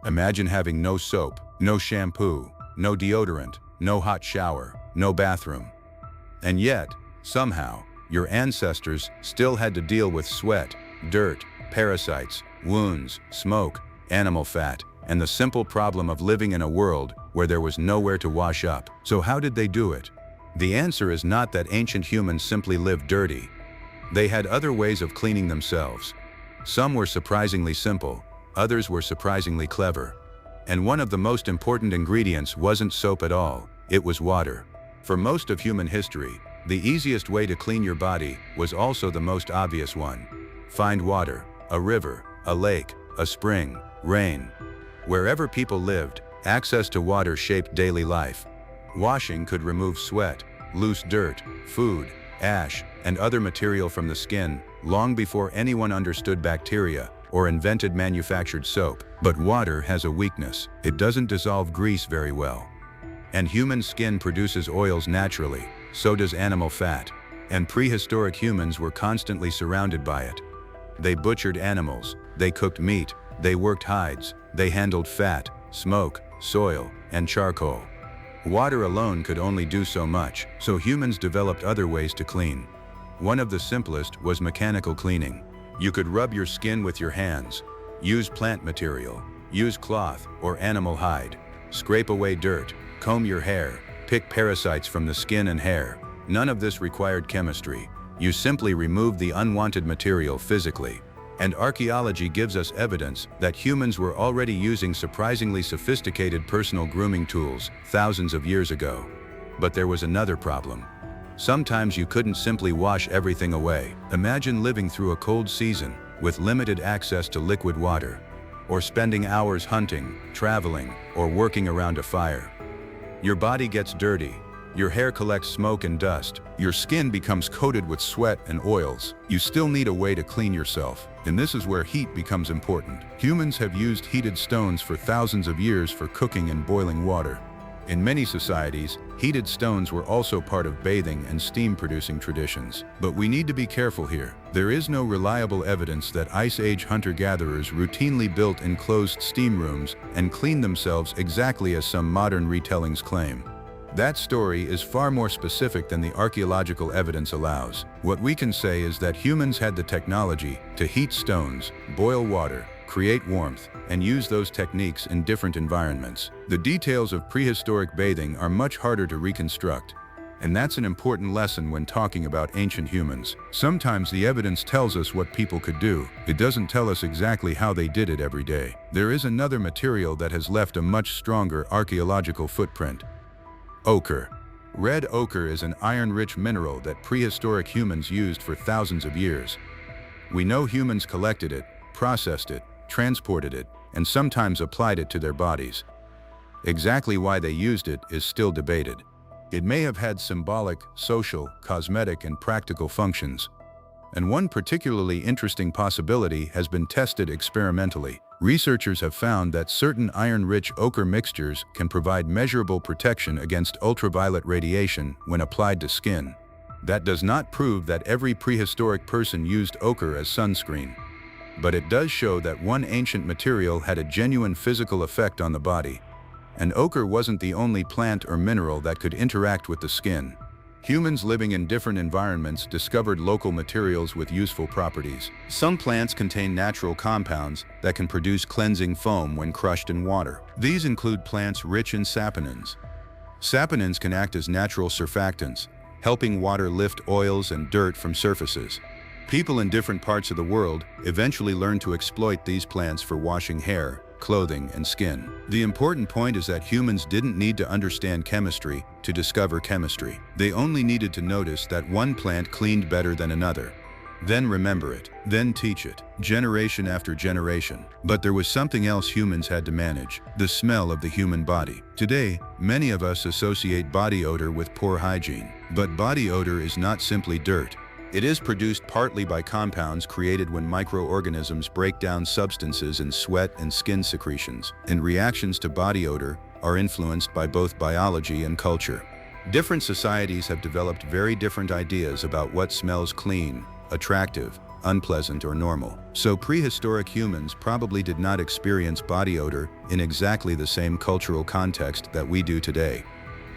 Imagine having no soap, no shampoo, no deodorant, no hot shower, no bathroom. And yet, somehow, your ancestors still had to deal with sweat, dirt, parasites, wounds, smoke, animal fat, and the simple problem of living in a world where there was nowhere to wash up. So how did they do it? The answer is not that ancient humans simply lived dirty. They had other ways of cleaning themselves. Some were surprisingly simple, others were surprisingly clever. And one of the most important ingredients wasn't soap at all, it was water. For most of human history, the easiest way to clean your body was also the most obvious one. Find water, a river, a lake, a spring, rain. Wherever people lived, access to water shaped daily life. Washing could remove sweat, loose dirt, food, ash, and other material from the skin long before anyone understood bacteria or invented manufactured soap. But water has a weakness. It doesn't dissolve grease very well. And human skin produces oils naturally, so does animal fat. And prehistoric humans were constantly surrounded by it. They butchered animals, they cooked meat, they worked hides, they handled fat, smoke, soil, and charcoal. Water alone could only do so much, so humans developed other ways to clean. One of the simplest was mechanical cleaning. You could rub your skin with your hands, use plant material, use cloth or animal hide, scrape away dirt, comb your hair, pick parasites from the skin and hair. None of this required chemistry. You simply removed the unwanted material physically. And archaeology gives us evidence that humans were already using surprisingly sophisticated personal grooming tools thousands of years ago. But there was another problem. Sometimes you couldn't simply wash everything away. Imagine living through a cold season with limited access to liquid water, or spending hours hunting, traveling, or working around a fire. Your body gets dirty. Your hair collects smoke and dust. Your skin becomes coated with sweat and oils. You still need a way to clean yourself. And this is where heat becomes important. Humans have used heated stones for thousands of years for cooking and boiling water. In many societies, heated stones were also part of bathing and steam-producing traditions. But we need to be careful here. There is no reliable evidence that Ice Age hunter-gatherers routinely built enclosed steam rooms and cleaned themselves exactly as some modern retellings claim. That story is far more specific than the archaeological evidence allows. What we can say is that humans had the technology to heat stones, boil water, create warmth, and use those techniques in different environments. The details of prehistoric bathing are much harder to reconstruct, and that's an important lesson when talking about ancient humans. Sometimes the evidence tells us what people could do. It doesn't tell us exactly how they did it every day. There is another material that has left a much stronger archaeological footprint. Ochre. Red ochre is an iron-rich mineral that prehistoric humans used for thousands of years. We know humans collected it, processed it, transported it, and sometimes applied it to their bodies. Exactly why they used it is still debated. It may have had symbolic, social, cosmetic, and practical functions. And one particularly interesting possibility has been tested experimentally. Researchers have found that certain iron-rich ochre mixtures can provide measurable protection against ultraviolet radiation when applied to skin. That does not prove that every prehistoric person used ochre as sunscreen. But it does show that one ancient material had a genuine physical effect on the body. And ochre wasn't the only plant or mineral that could interact with the skin. Humans living in different environments discovered local materials with useful properties. Some plants contain natural compounds that can produce cleansing foam when crushed in water. These include plants rich in saponins. Saponins can act as natural surfactants, helping water lift oils and dirt from surfaces. People in different parts of the world eventually learned to exploit these plants for washing hair, clothing, and skin. The important point is that humans didn't need to understand chemistry to discover chemistry. They only needed to notice that one plant cleaned better than another. Then remember it, then teach it, generation after generation. But there was something else humans had to manage: the smell of the human body. Today, many of us associate body odor with poor hygiene. But body odor is not simply dirt. It is produced partly by compounds created when microorganisms break down substances in sweat and skin secretions, and reactions to body odor are influenced by both biology and culture. Different societies have developed very different ideas about what smells clean, attractive, unpleasant, or normal. So prehistoric humans probably did not experience body odor in exactly the same cultural context that we do today.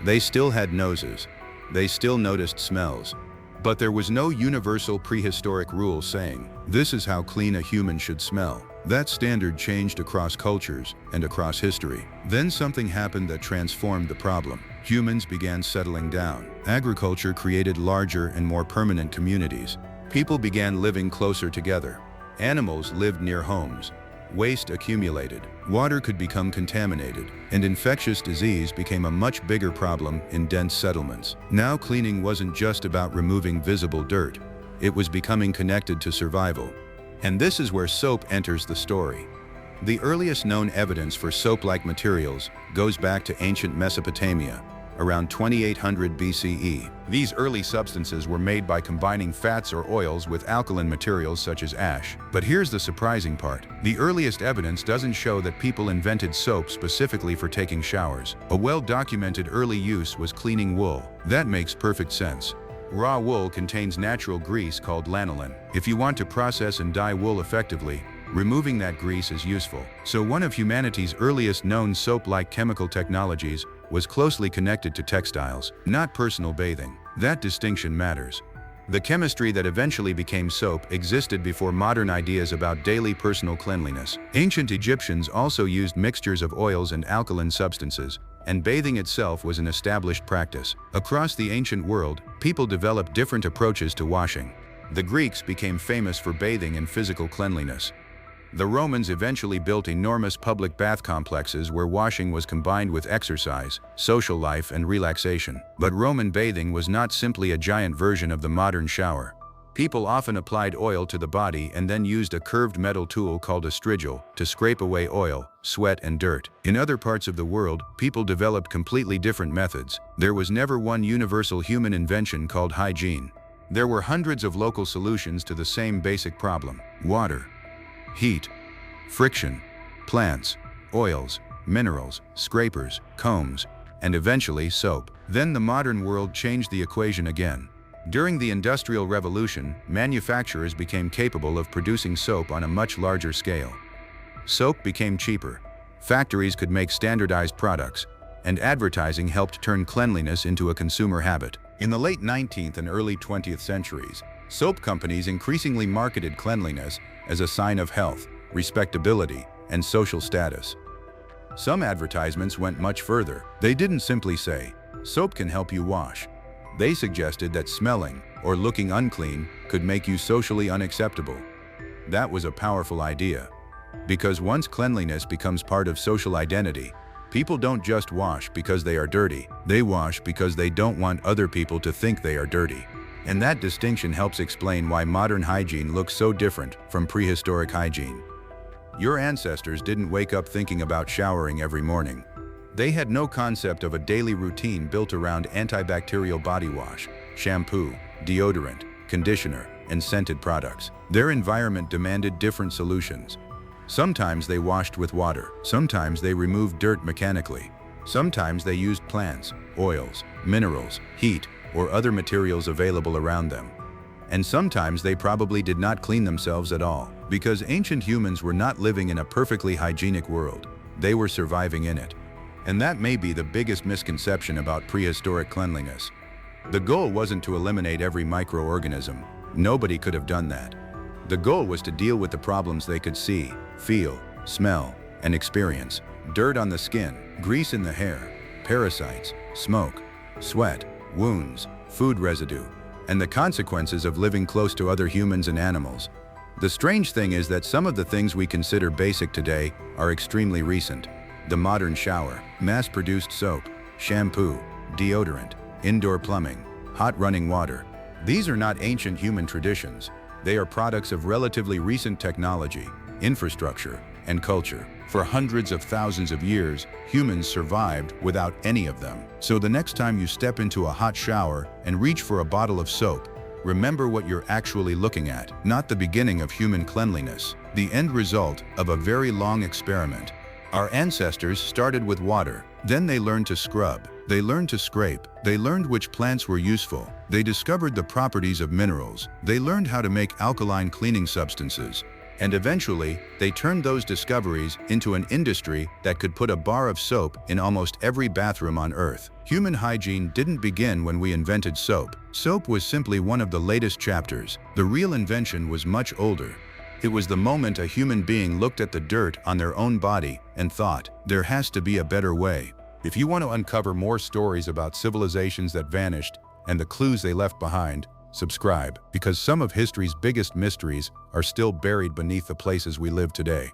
They still had noses. They still noticed smells. But there was no universal prehistoric rule saying, this is how clean a human should smell. That standard changed across cultures and across history. Then something happened that transformed the problem. Humans began settling down. Agriculture created larger and more permanent communities. People began living closer together. Animals lived near homes. Waste accumulated. Water could become contaminated, and infectious disease became a much bigger problem in dense settlements. Now cleaning wasn't just about removing visible dirt. It was becoming connected to survival. And this is where soap enters the story. The earliest known evidence for soap-like materials goes back to ancient Mesopotamia, around 2800 BCE. These early substances were made by combining fats or oils with alkaline materials such as ash. But here's the surprising part. The earliest evidence doesn't show that people invented soap specifically for taking showers. A well-documented early use was cleaning wool. That makes perfect sense. Raw wool contains natural grease called lanolin. If you want to process and dye wool effectively, removing that grease is useful. So one of humanity's earliest known soap-like chemical technologies was closely connected to textiles, not personal bathing. That distinction matters. The chemistry that eventually became soap existed before modern ideas about daily personal cleanliness. Ancient Egyptians also used mixtures of oils and alkaline substances, and bathing itself was an established practice. Across the ancient world, people developed different approaches to washing. The Greeks became famous for bathing and physical cleanliness. The Romans eventually built enormous public bath complexes where washing was combined with exercise, social life, and relaxation. But Roman bathing was not simply a giant version of the modern shower. People often applied oil to the body and then used a curved metal tool called a strigil to scrape away oil, sweat, and dirt. In other parts of the world, people developed completely different methods. There was never one universal human invention called hygiene. There were hundreds of local solutions to the same basic problem: water, heat, friction, plants, oils, minerals, scrapers, combs, and eventually soap. Then the modern world changed the equation again. During the Industrial Revolution, manufacturers became capable of producing soap on a much larger scale. Soap became cheaper, factories could make standardized products, and advertising helped turn cleanliness into a consumer habit. In the late 19th and early 20th centuries, soap companies increasingly marketed cleanliness as a sign of health, respectability, and social status. Some advertisements went much further. They didn't simply say, "Soap can help you wash." They suggested that smelling or looking unclean could make you socially unacceptable. That was a powerful idea, because once cleanliness becomes part of social identity, people don't just wash because they are dirty. They wash because they don't want other people to think they are dirty. And that distinction helps explain why modern hygiene looks so different from prehistoric hygiene. Your ancestors didn't wake up thinking about showering every morning. They had no concept of a daily routine built around antibacterial body wash, shampoo, deodorant, conditioner, and scented products. Their environment demanded different solutions. Sometimes they washed with water. Sometimes they removed dirt mechanically. Sometimes they used plants, oils, minerals, heat, or other materials available around them. And sometimes they probably did not clean themselves at all, because ancient humans were not living in a perfectly hygienic world. They were surviving in it. And that may be the biggest misconception about prehistoric cleanliness. The goal wasn't to eliminate every microorganism. Nobody could have done that. The goal was to deal with the problems they could see, feel, smell, and experience. Dirt on the skin, grease in the hair, parasites, smoke, sweat, wounds, food residue, and the consequences of living close to other humans and animals. The strange thing is that some of the things we consider basic today are extremely recent. The modern shower, mass-produced soap, shampoo, deodorant, indoor plumbing, hot running water. These are not ancient human traditions. They are products of relatively recent technology, infrastructure, and culture. For hundreds of thousands of years, humans survived without any of them. So the next time you step into a hot shower and reach for a bottle of soap, remember what you're actually looking at, not the beginning of human cleanliness, the end result of a very long experiment. Our ancestors started with water. Then they learned to scrub. They learned to scrape. They learned which plants were useful. They discovered the properties of minerals. They learned how to make alkaline cleaning substances. And eventually, they turned those discoveries into an industry that could put a bar of soap in almost every bathroom on Earth. Human hygiene didn't begin when we invented soap. Soap was simply one of the latest chapters. The real invention was much older. It was the moment a human being looked at the dirt on their own body and thought, there has to be a better way. If you want to uncover more stories about civilizations that vanished and the clues they left behind, subscribe, because some of history's biggest mysteries are still buried beneath the places we live today.